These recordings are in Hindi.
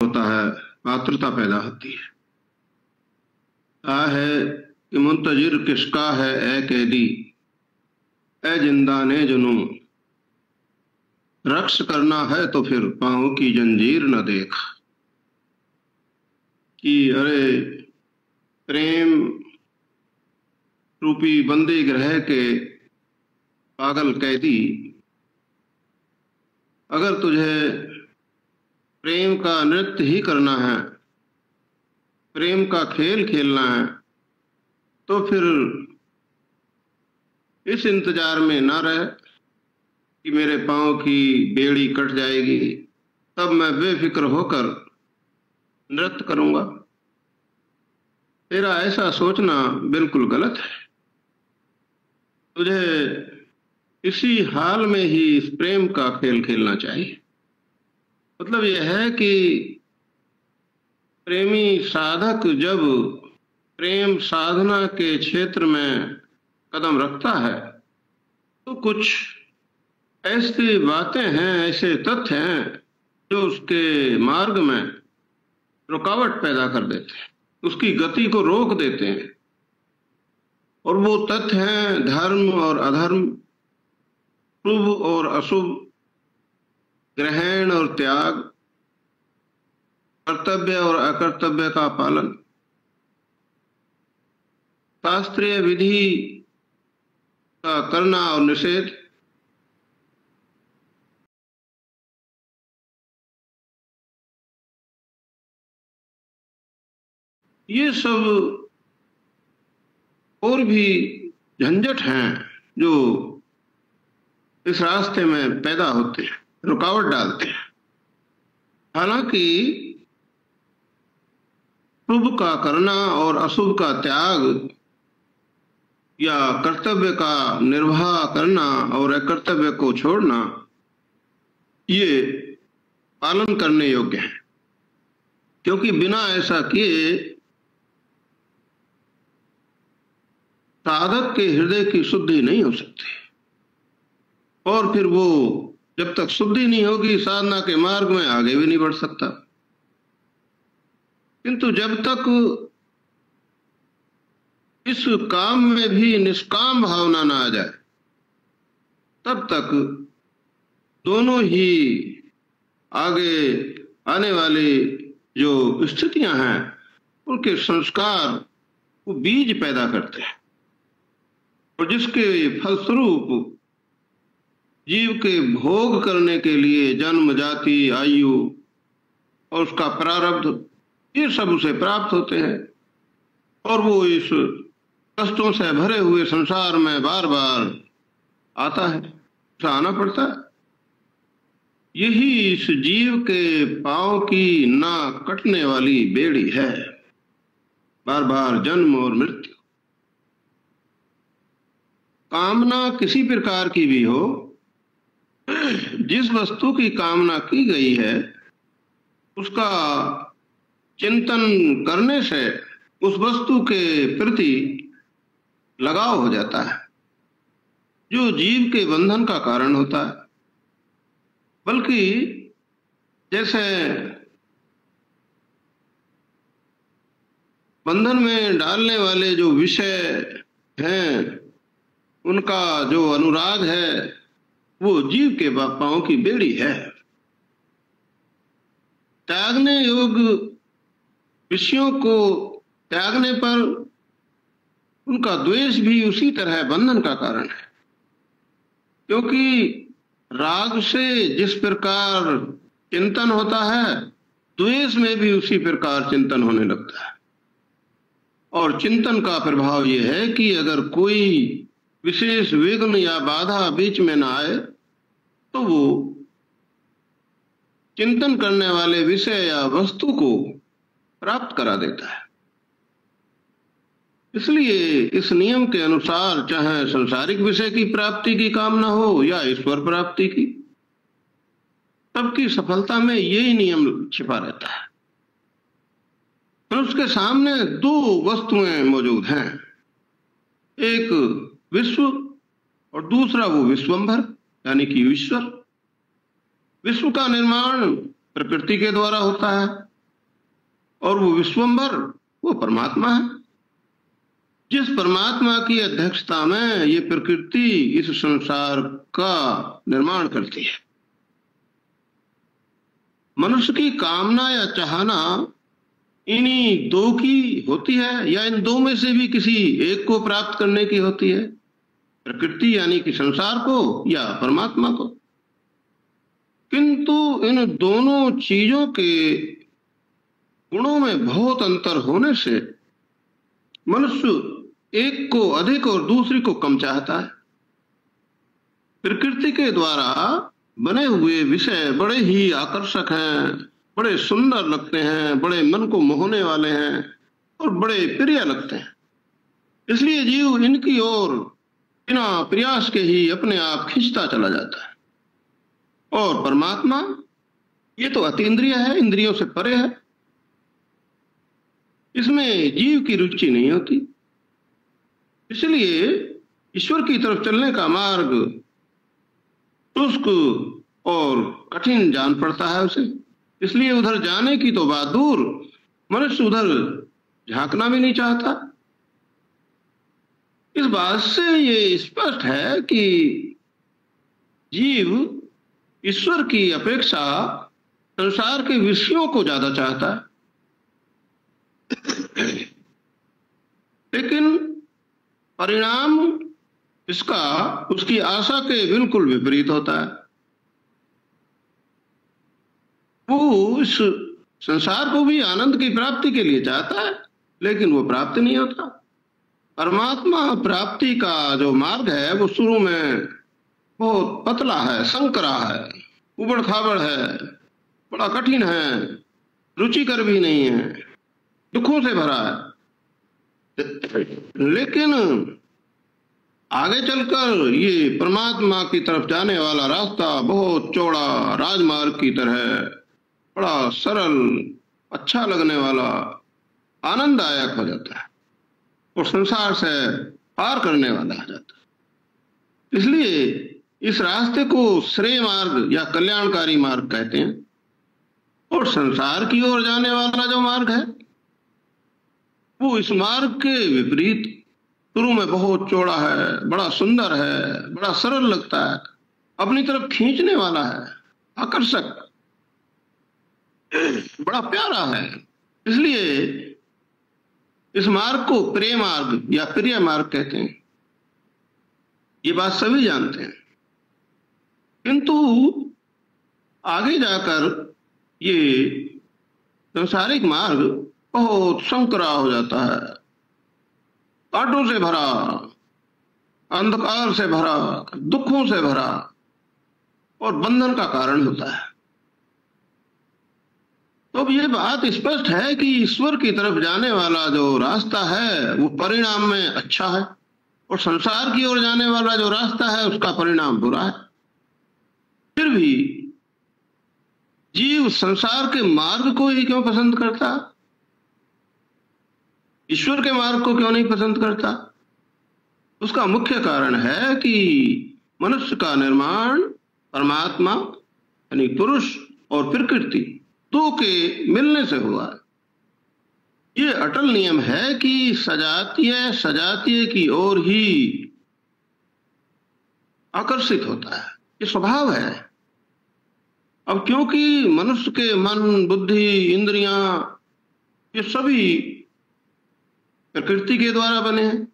होता है, आतुरता पैदा होती है। कहा है कि मुंतजिर किसका है ए कैदी, ए जिंदाने जुनूं, रक्स करना है तो फिर पाँव की जंजीर न देख। कि अरे प्रेम रूपी बंदी ग्रह के पागल कैदी, अगर तुझे प्रेम का नृत्य ही करना है, प्रेम का खेल खेलना है, तो फिर इस इंतजार में ना रहे कि मेरे पाँव की बेड़ी कट जाएगी, तब मैं बेफिक्र होकर नृत्य करूंगा। तेरा ऐसा सोचना बिल्कुल गलत है। तुझे इसी हाल में ही इस प्रेम का खेल खेलना चाहिए। मतलब यह है कि प्रेमी साधक जब प्रेम साधना के क्षेत्र में कदम रखता है तो कुछ ऐसी बातें हैं, ऐसे तथ्य हैं जो उसके मार्ग में रुकावट पैदा कर देते हैं, उसकी गति को रोक देते हैं। और वो तथ्य हैं धर्म और अधर्म, शुभ और अशुभ, ग्रहण और त्याग, कर्तव्य और अकर्तव्य का पालन, शास्त्रीय विधि का करना और निषेध। ये सब और भी झंझट हैं जो इस रास्ते में पैदा होते हैं, रुकावट डालते हैं। हालांकि शुभ का करना और अशुभ का त्याग या कर्तव्य का निर्वाह करना और अकर्तव्य को छोड़ना, ये पालन करने योग्य है, क्योंकि बिना ऐसा किए साधक के हृदय की शुद्धि नहीं हो सकती। और फिर वो जब तक शुद्धि नहीं होगी साधना के मार्ग में आगे भी नहीं बढ़ सकता। किंतु जब तक इस काम में भी निष्काम भावना ना आ जाए, तब तक दोनों ही आगे आने वाली जो स्थितियां हैं उनके संस्कार वो बीज पैदा करते हैं, और जिसके फलस्वरूप जीव के भोग करने के लिए जन्म, जाति, आयु और उसका प्रारब्ध, ये सब उसे प्राप्त होते हैं। और वो इस कष्टों से भरे हुए संसार में बार बार आता है, आना पड़ता है। यही इस जीव के पांव की ना कटने वाली बेड़ी है, बार बार जन्म और मृत्यु। कामना किसी प्रकार की भी हो, जिस वस्तु की कामना की गई है उसका चिंतन करने से उस वस्तु के प्रति लगाव हो जाता है, जो जीव के बंधन का कारण होता है। बल्कि जैसे बंधन में डालने वाले जो विषय हैं, उनका जो अनुराग है वो जीव के पांव की बेड़ी है। त्यागने योग्य विषयों को त्यागने पर उनका द्वेष भी उसी तरह बंधन का कारण है, क्योंकि राग से जिस प्रकार चिंतन होता है, द्वेष में भी उसी प्रकार चिंतन होने लगता है। और चिंतन का प्रभाव यह है कि अगर कोई विशेष विघ्न या बाधा बीच में ना आए तो वो चिंतन करने वाले विषय या वस्तु को प्राप्त करा देता है। इसलिए इस नियम के अनुसार चाहे संसारिक विषय की प्राप्ति की कामना हो या ईश्वर प्राप्ति की, सबकी सफलता में यही नियम छिपा रहता है। और उसके सामने दो वस्तुएं मौजूद हैं, एक विश्व और दूसरा वो विश्वंभर यानी कि ईश्वर। विश्व का निर्माण प्रकृति के द्वारा होता है और वो विश्वम्भर वो परमात्मा है। जिस परमात्मा की अध्यक्षता में ये प्रकृति इस संसार का निर्माण करती है। मनुष्य की कामना या चाहना इन्हीं दो की होती है, या इन दो में से भी किसी एक को प्राप्त करने की होती है, प्रकृति यानी कि संसार को या परमात्मा को। किंतु इन दोनों चीजों के गुणों में बहुत अंतर होने से मनुष्य एक को अधिक और दूसरी को कम चाहता है। प्रकृति के द्वारा बने हुए विषय बड़े ही आकर्षक हैं, बड़े सुंदर लगते हैं, बड़े मन को मोहने वाले हैं और बड़े प्रिय लगते हैं। इसलिए जीव इनकी ओर बिना प्रयास के ही अपने आप खींचता चला जाता है। और परमात्मा ये तो अतीन्द्रिय है, इंद्रियों से परे है, इसमें जीव की रुचि नहीं होती। इसलिए ईश्वर की तरफ चलने का मार्ग शुष्क और कठिन जान पड़ता है उसे। इसलिए उधर जाने की तो बात दूर, मनुष्य उधर झांकना भी नहीं चाहता। इस बात से ये स्पष्ट है कि जीव ईश्वर की अपेक्षा संसार के विषयों को ज्यादा चाहता है, लेकिन परिणाम इसका उसकी आशा के बिल्कुल विपरीत होता है। वो इस संसार को भी आनंद की प्राप्ति के लिए चाहता है, लेकिन वो प्राप्त नहीं होता। परमात्मा प्राप्ति का जो मार्ग है वो शुरू में बहुत पतला है, संकरा है, उबड़ खाबड़ है, बड़ा कठिन है, रुचिकर भी नहीं है, दुखों से भरा है। लेकिन आगे चलकर ये परमात्मा की तरफ जाने वाला रास्ता बहुत चौड़ा राजमार्ग की तरह, बड़ा सरल, अच्छा लगने वाला, आनंददायक हो जाता है और संसार से पार करने वाला हो जाता है। इसलिए इस रास्ते को श्रेय मार्ग या कल्याणकारी मार्ग कहते हैं। और संसार की ओर जाने वाला जो मार्ग है वो इस मार्ग के विपरीत शुरू में बहुत चौड़ा है, बड़ा सुंदर है, बड़ा सरल लगता है, अपनी तरफ खींचने वाला है, आकर्षक, बड़ा प्यारा है। इसलिए इस मार्ग को प्रेम मार्ग या प्रिय मार्ग कहते हैं। ये बात सभी जानते हैं, किंतु आगे जाकर ये सांसारिक मार्ग बहुत संकरा हो जाता है, कांटों से भरा, अंधकार से भरा, दुखों से भरा और बंधन का कारण होता है। तो अब ये बात स्पष्ट है कि ईश्वर की तरफ जाने वाला जो रास्ता है वो परिणाम में अच्छा है, और संसार की ओर जाने वाला जो रास्ता है उसका परिणाम बुरा है। फिर भी जीव संसार के मार्ग को ही क्यों पसंद करता, ईश्वर के मार्ग को क्यों नहीं पसंद करता? उसका मुख्य कारण है कि मनुष्य का निर्माण परमात्मा यानी पुरुष और प्रकृति दो के मिलने से हुआ है। ये अटल नियम है कि सजातीय सजातीय की ओर ही आकर्षित होता है, ये स्वभाव है। अब क्योंकि मनुष्य के मन, बुद्धि, इंद्रियां ये सभी प्रकृति के द्वारा बने हैं,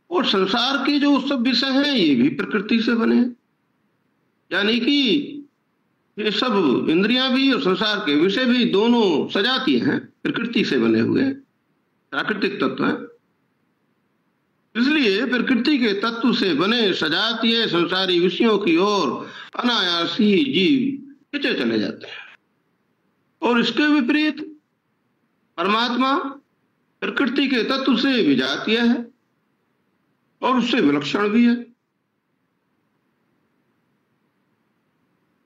और संसार के जो सब विषय हैं ये भी प्रकृति से बने हैं। यानी कि ये सब इंद्रियां भी और संसार के विषय भी दोनों सजातीय हैं, प्रकृति से बने हुए हैं, प्राकृतिक तत्व हैं। इसलिए प्रकृति के तत्व से बने सजातीय संसारी विषयों की ओर अनायास ही जीव खिंचे चले जाते हैं। और इसके विपरीत परमात्मा प्रकृति के तत्व से विजातीय है और उससे विलक्षण भी है।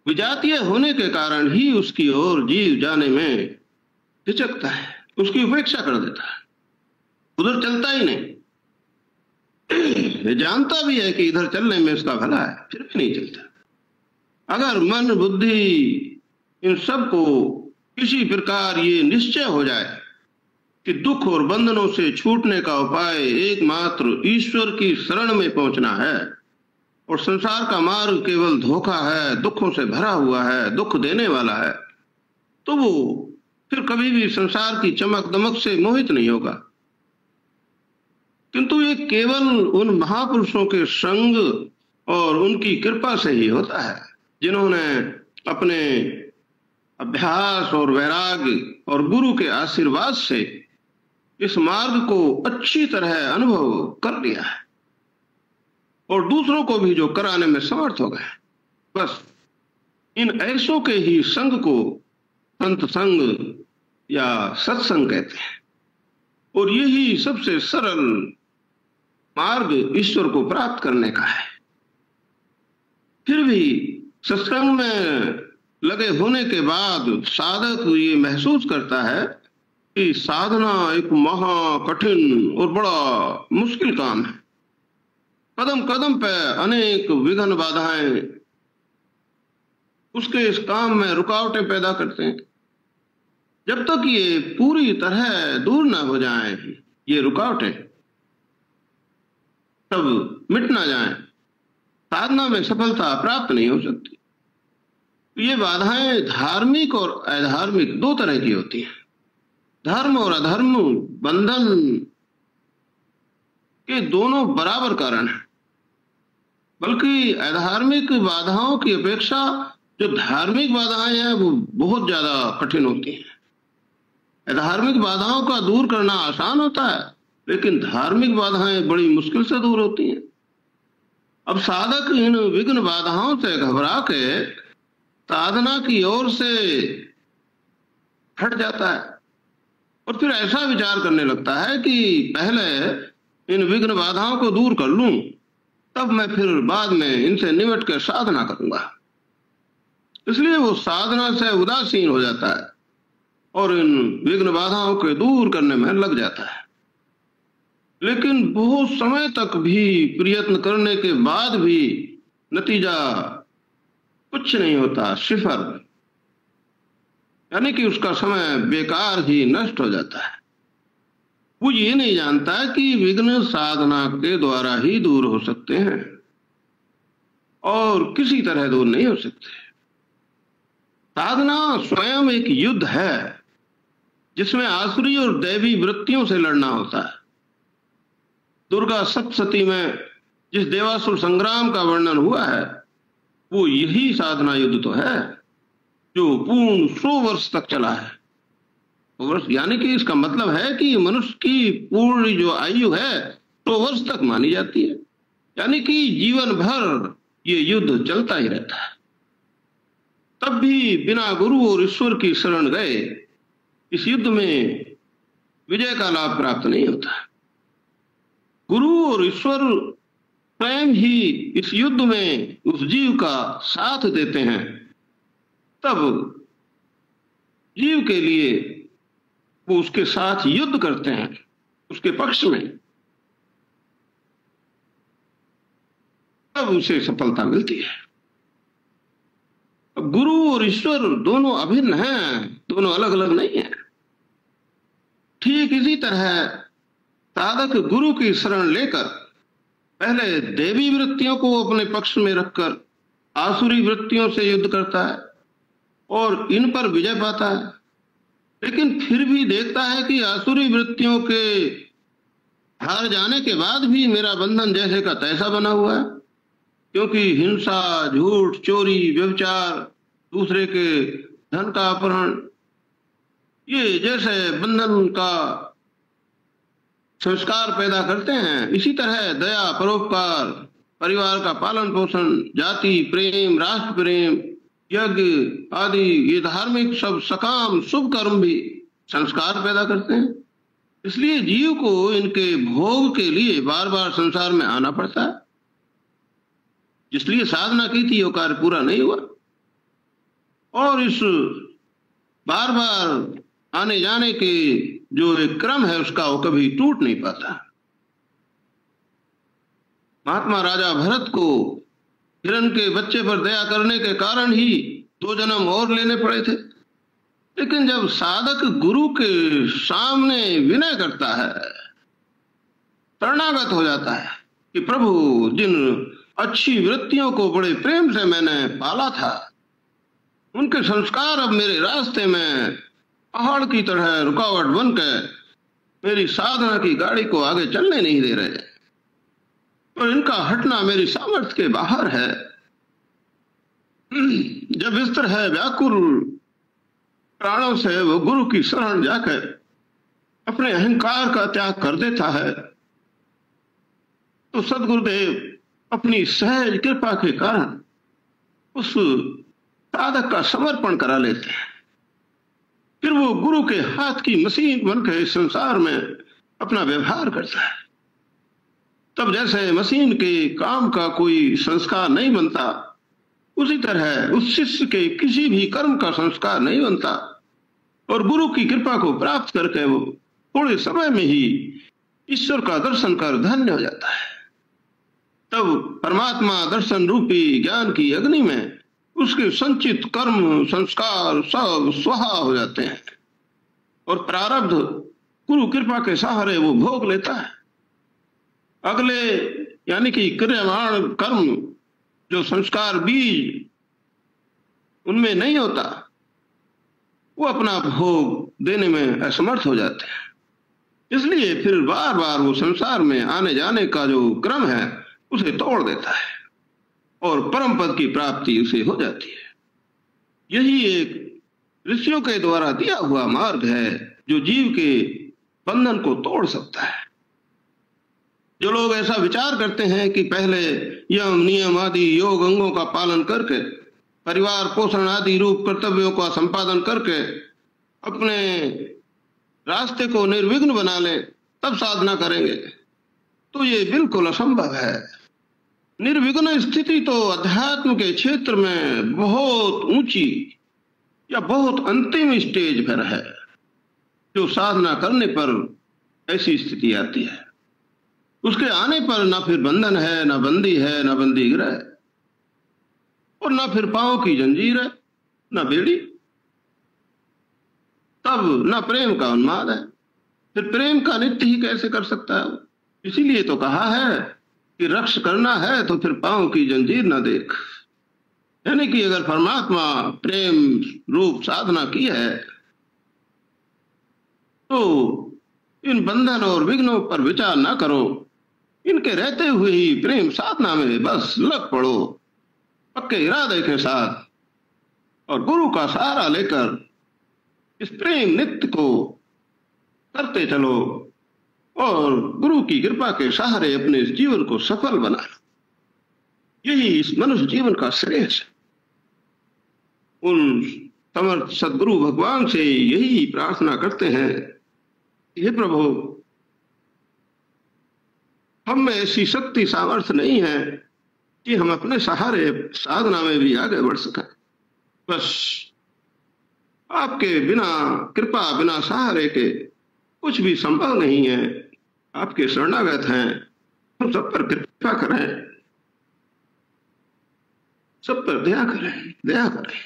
विजातीय होने के कारण ही उसकी ओर जीव जाने में हिचकता है, उसकी उपेक्षा कर देता है, उधर चलता ही नहीं। जानता भी है कि इधर चलने में उसका भला है, फिर भी नहीं चलता। अगर मन, बुद्धि इन सब को किसी प्रकार ये निश्चय हो जाए कि दुख और बंधनों से छूटने का उपाय एकमात्र ईश्वर की शरण में पहुंचना है और संसार का मार्ग केवल धोखा है, दुखों से भरा हुआ है, दुख देने वाला है, तो वो फिर कभी भी संसार की चमक दमक से मोहित नहीं होगा। किंतु ये केवल उन महापुरुषों के संग और उनकी कृपा से ही होता है जिन्होंने अपने अभ्यास और वैराग्य और गुरु के आशीर्वाद से इस मार्ग को अच्छी तरह अनुभव कर लिया है और दूसरों को भी जो कराने में समर्थ हो गए। बस इन ऐसों के ही संग को संत संग या सत्संग कहते हैं और यही सबसे सरल मार्ग ईश्वर को प्राप्त करने का है। फिर भी सत्संग में लगे होने के बाद साधक ये महसूस करता है कि साधना एक महा कठिन और बड़ा मुश्किल काम है। कदम कदम पे अनेक विघ्न बाधाएं उसके इस काम में रुकावटें पैदा करते हैं। जब तक ये पूरी तरह दूर ना हो जाएं, ये रुकावटें सब मिट ना जाएं, साधना में सफलता प्राप्त नहीं हो सकती। ये बाधाएं धार्मिक और अधार्मिक दो तरह की होती हैं। धर्म और अधर्म बंधन के दोनों बराबर कारण हैं, बल्कि अधार्मिक बाधाओं की अपेक्षा जो धार्मिक बाधाएं हैं वो बहुत ज्यादा कठिन होती हैं। अधार्मिक बाधाओं का दूर करना आसान होता है, लेकिन धार्मिक बाधाएं बड़ी मुश्किल से दूर होती हैं। अब साधक इन विघ्न बाधाओं से घबरा के साधना की ओर से हट जाता है और फिर ऐसा विचार करने लगता है कि पहले इन विघ्न बाधाओं को दूर कर लूं, तब मैं फिर बाद में इनसे निपट कर साधना करूंगा। इसलिए वो साधना से उदासीन हो जाता है और इन विघ्न बाधाओं को दूर करने में लग जाता है। लेकिन बहुत समय तक भी प्रयत्न करने के बाद भी नतीजा कुछ नहीं होता, सिफर, यानी कि उसका समय बेकार ही नष्ट हो जाता है। वो ये नहीं जानता कि विघ्न साधना के द्वारा ही दूर हो सकते हैं और किसी तरह दूर नहीं हो सकते। साधना स्वयं एक युद्ध है जिसमें आसुरी और दैवी वृत्तियों से लड़ना होता है। दुर्गा सप्तशती में जिस देवासुर संग्राम का वर्णन हुआ है वो यही साधना युद्ध तो है जो पूर्ण 100 वर्ष तक चला है। वर्ष यानी कि इसका मतलब है कि मनुष्य की पूर्ण जो आयु है 100 वर्ष तक मानी जाती है, यानी कि जीवन भर ये युद्ध चलता ही रहता है। तब भी बिना गुरु और ईश्वर की शरण गए इस युद्ध में विजय का लाभ प्राप्त नहीं होता। गुरु और ईश्वर स्वयं ही इस युद्ध में उस जीव का साथ देते हैं, तब जीव के लिए वो उसके साथ युद्ध करते हैं, उसके पक्ष में, तब उसे सफलता मिलती है। अब गुरु और ईश्वर दोनों अभिन्न हैं, दोनों अलग अलग नहीं है। ठीक इसी तरह साधक गुरु की शरण लेकर पहले देवी वृत्तियों को अपने पक्ष में रखकर आसुरी वृत्तियों से युद्ध करता है और इन पर विजय पाता है, लेकिन फिर भी देखता है कि आसुरी वृत्तियों के हार जाने के बाद भी मेरा बंधन जैसे का तैसा बना हुआ है, क्योंकि हिंसा, झूठ, चोरी, व्यभिचार, दूसरे के धन का अपहरण, ये जैसे बंधन का संस्कार पैदा करते हैं, इसी तरह दया, परोपकार, परिवार का पालन पोषण, जाति प्रेम, राष्ट्र प्रेम, यज्ञ आदि ये धार्मिक सब सकाम शुभ कर्म भी संस्कार पैदा करते हैं। इसलिए जीव को इनके भोग के लिए बार बार संसार में आना पड़ता है। जिसलिए साधना की थी वो कार्य पूरा नहीं हुआ और इस बार बार आने जाने के जो एक क्रम है उसका वो कभी टूट नहीं पाता। महात्मा राजा भरत को हिरण के बच्चे पर दया करने के कारण ही 2 जन्म और लेने पड़े थे। लेकिन जब साधक गुरु के सामने विनय करता है, शरणागत हो जाता है कि प्रभु, जिन अच्छी वृत्तियों को बड़े प्रेम से मैंने पाला था, उनके संस्कार अब मेरे रास्ते में पहाड़ की तरह रुकावट बनकर मेरी साधना की गाड़ी को आगे चलने नहीं दे रहे, और इनका हटना मेरी सामर्थ्य के बाहर है। जब इस तरह व्याकुल प्राणों से वो गुरु की शरण जाकर अपने अहंकार का त्याग कर देता है, तो सदगुरुदेव अपनी सहज कृपा के कारण उस साधक का समर्पण करा लेते हैं। फिर वो गुरु के हाथ की मशीन बनकर इस संसार में अपना व्यवहार करता है। तब जैसे मशीन के काम का कोई संस्कार नहीं बनता, उसी तरह उस शिष्य के किसी भी कर्म का संस्कार नहीं बनता, और गुरु की कृपा को प्राप्त करके वो थोड़े समय में ही ईश्वर का दर्शन कर धन्य हो जाता है। तब परमात्मा दर्शन रूपी ज्ञान की अग्नि में उसके संचित कर्म संस्कार सब स्वाहा हो जाते हैं, और प्रारब्ध गुरु कृपा के सहारे वो भोग लेता है। अगले यानी कि क्रियमाण कर्म जो संस्कार बीज उनमें नहीं होता, वो अपना भोग देने में असमर्थ हो जाते हैं। इसलिए फिर बार बार वो संसार में आने जाने का जो क्रम है उसे तोड़ देता है, और परम पद की प्राप्ति उसे हो जाती है। यही एक ऋषियों के द्वारा दिया हुआ मार्ग है जो जीव के बंधन को तोड़ सकता है। जो लोग ऐसा विचार करते हैं कि पहले यम नियम आदि योग अंगों का पालन करके, परिवार पोषण आदि रूप कर्तव्यों का संपादन करके अपने रास्ते को निर्विघ्न बना ले, तब साधना करेंगे, तो ये बिल्कुल असंभव है। निर्विघ्न स्थिति तो अध्यात्म के क्षेत्र में बहुत ऊंची या बहुत अंतिम स्टेज पर है, जो साधना करने पर ऐसी स्थिति आती है। उसके आने पर ना फिर बंधन है, ना बंदी है, ना बंदी ग्रह, और ना फिर पांव की जंजीर है, ना बेड़ी। तब ना प्रेम का उन्माद है, फिर प्रेम का नित्य ही कैसे कर सकता है? इसीलिए तो कहा है कि रक्ष करना है तो फिर पांव की जंजीर ना देख। यानी कि अगर परमात्मा प्रेम रूप साधना की है, तो इन बंधन और विघ्नों पर विचार ना करो, इनके रहते हुए ही प्रेम साधना में बस लग पड़ो पक्के इरादे के साथ, और गुरु का सहारा लेकर इस प्रेम नित्य को करते चलो, और गुरु की कृपा के सहारे अपने जीवन को सफल बना लो। यही इस मनुष्य जीवन का श्रेयस है। उन समर्थ सदगुरु भगवान से यही प्रार्थना करते हैं, हे प्रभु, हम में ऐसी शक्ति सामर्थ्य नहीं है कि हम अपने सहारे साधना में भी आगे बढ़ सकें। बस आपके बिना कृपा, बिना सहारे के कुछ भी संभव नहीं है। आपके शरणागत हैं, हम सब पर कृपा करें, सब पर दया करें, दया करें।